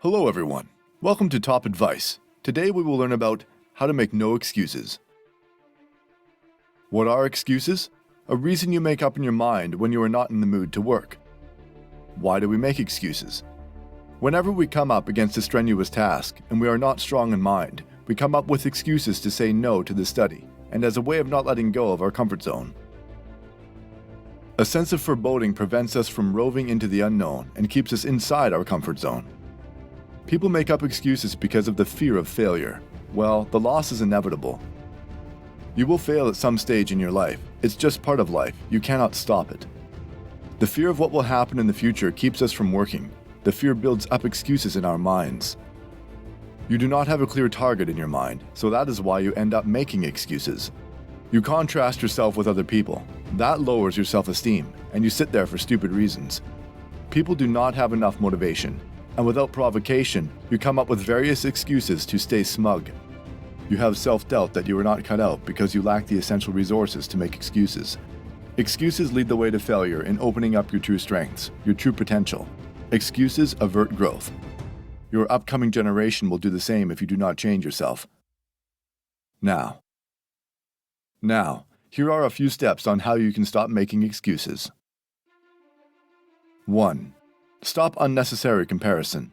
Hello everyone, welcome to Top Advice. Today we will learn about how to make no excuses. What are excuses? A reason you make up in your mind when you are not in the mood to work. Why do we make excuses? Whenever we come up against a strenuous task and we are not strong in mind, we come up with excuses to say no to the study and as a way of not letting go of our comfort zone. A sense of foreboding prevents us from roving into the unknown and keeps us inside our comfort zone. People make up excuses because of the fear of failure. Well, the loss is inevitable. You will fail at some stage in your life. It's just part of life. You cannot stop it. The fear of what will happen in the future keeps us from working. The fear builds up excuses in our minds. You do not have a clear target in your mind, so that is why you end up making excuses. You contrast yourself with other people. That lowers your self-esteem, and you sit there for stupid reasons. People do not have enough motivation. And without provocation, you come up with various excuses to stay smug. You have self-doubt that you are not cut out because you lack the essential resources to make excuses. Excuses lead the way to failure in opening up your true strengths, your true potential. Excuses avert growth. Your upcoming generation will do the same if you do not change yourself. Now, here are a few steps on how you can stop making excuses. 1. Stop unnecessary comparison.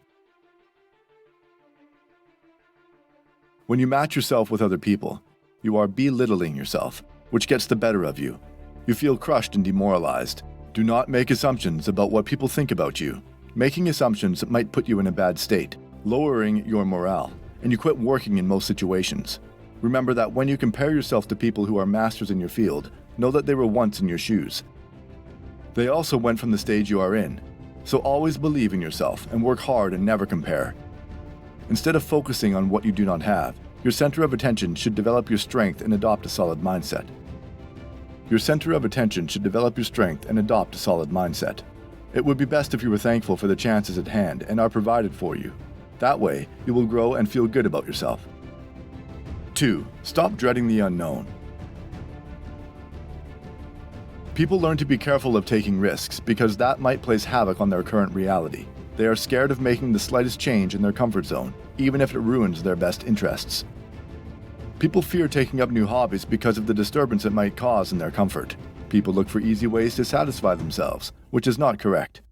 When you match yourself with other people, you are belittling yourself, which gets the better of you. You feel crushed and demoralized. Do not make assumptions about what people think about you. Making assumptions might put you in a bad state, lowering your morale, and you quit working in most situations. Remember that when you compare yourself to people who are masters in your field, know that they were once in your shoes. They also went from the stage you are in. So always believe in yourself and work hard and never compare. Instead of focusing on what you do not have, your center of attention should develop your strength and adopt a solid mindset. Your center of attention should develop your strength and adopt a solid mindset. It would be best if you were thankful for the chances at hand and are provided for you. That way, you will grow and feel good about yourself. 2. Stop dreading the unknown. People learn to be careful of taking risks because that might place havoc on their current reality. They are scared of making the slightest change in their comfort zone, even if it ruins their best interests. People fear taking up new hobbies because of the disturbance it might cause in their comfort. People look for easy ways to satisfy themselves, which is not correct.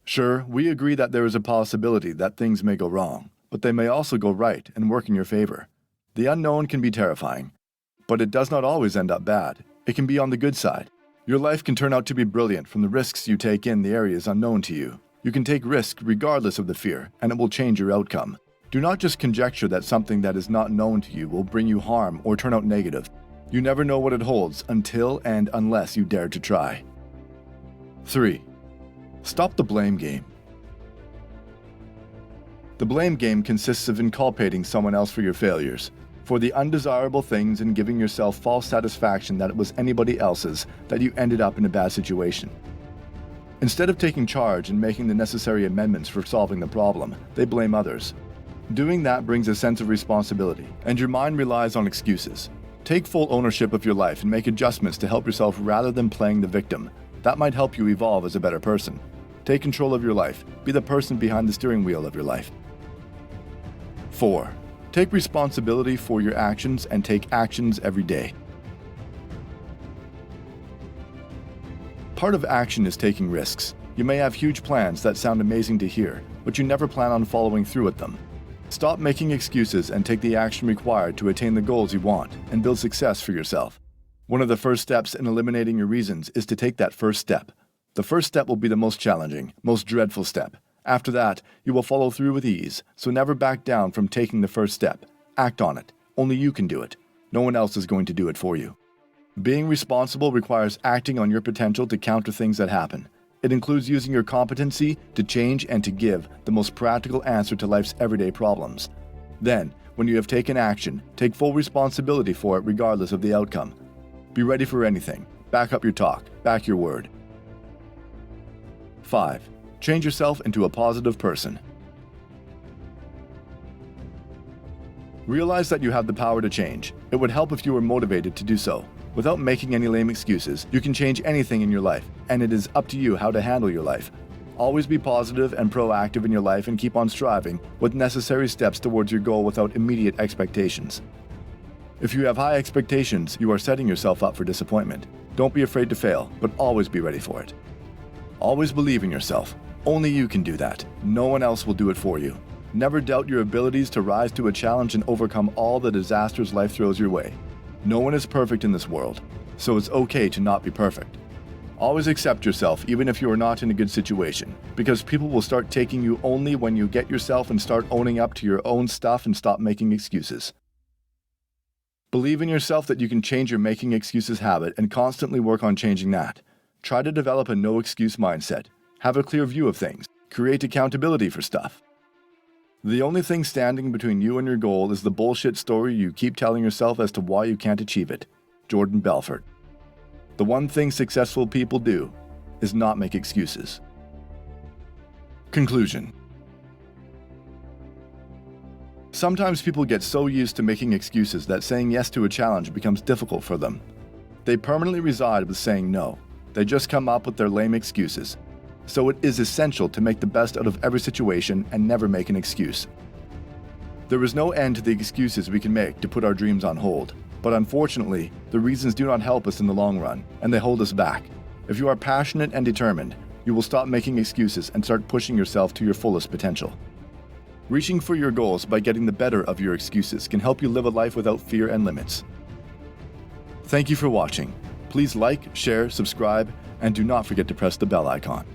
Sure, we agree that there is a possibility that things may go wrong, but they may also go right and work in your favor. The unknown can be terrifying, but it does not always end up bad. It can be on the good side. Your life can turn out to be brilliant from the risks you take in the areas unknown to you. You can take risk regardless of the fear, and it will change your outcome. Do not just conjecture that something that is not known to you will bring you harm or turn out negative. You never know what it holds until and unless you dare to try. 3. Stop the blame game. The blame game consists of inculpating someone else for your failures, for the undesirable things, and giving yourself false satisfaction that it was anybody else's that you ended up in a bad situation. Instead of taking charge and making the necessary amendments for solving the problem, they blame others. Doing that brings a sense of responsibility, and your mind relies on excuses. Take full ownership of your life and make adjustments to help yourself rather than playing the victim. That might help you evolve as a better person. Take control of your life. Be the person behind the steering wheel of your life. 4. Take responsibility for your actions and take actions every day. Part of action is taking risks. You may have huge plans that sound amazing to hear, but you never plan on following through with them. Stop making excuses and take the action required to attain the goals you want and build success for yourself. One of the first steps in eliminating your reasons is to take that first step. The first step will be the most challenging, most dreadful step. After that, you will follow through with ease, so never back down from taking the first step. Act on it. Only you can do it. No one else is going to do it for you. Being responsible requires acting on your potential to counter things that happen. It includes using your competency to change and to give the most practical answer to life's everyday problems. Then, when you have taken action, take full responsibility for it regardless of the outcome. Be ready for anything. Back up your talk. Back your word. 5. Change yourself into a positive person. Realize that you have the power to change. It would help if you were motivated to do so. Without making any lame excuses, you can change anything in your life, and it is up to you how to handle your life. Always be positive and proactive in your life and keep on striving with necessary steps towards your goal without immediate expectations. If you have high expectations, you are setting yourself up for disappointment. Don't be afraid to fail, but always be ready for it. Always believe in yourself. Only you can do that. No one else will do it for you. Never doubt your abilities to rise to a challenge and overcome all the disasters life throws your way. No one is perfect in this world, so it's okay to not be perfect. Always accept yourself even if you are not in a good situation, because people will start taking you only when you get yourself and start owning up to your own stuff and stop making excuses. Believe in yourself that you can change your making excuses habit and constantly work on changing that. Try to develop a no-excuse mindset. Have a clear view of things. Create accountability for stuff. The only thing standing between you and your goal is the bullshit story you keep telling yourself as to why you can't achieve it. Jordan Belfort. The one thing successful people do is not make excuses. Conclusion. Sometimes people get so used to making excuses that saying yes to a challenge becomes difficult for them. They permanently reside with saying no. They just come up with their lame excuses. So it is essential to make the best out of every situation and never make an excuse. There is no end to the excuses we can make to put our dreams on hold. But unfortunately, the reasons do not help us in the long run, and they hold us back. If you are passionate and determined, you will stop making excuses and start pushing yourself to your fullest potential. Reaching for your goals by getting the better of your excuses can help you live a life without fear and limits. Thank you for watching. Please like, share, subscribe, and do not forget to press the bell icon.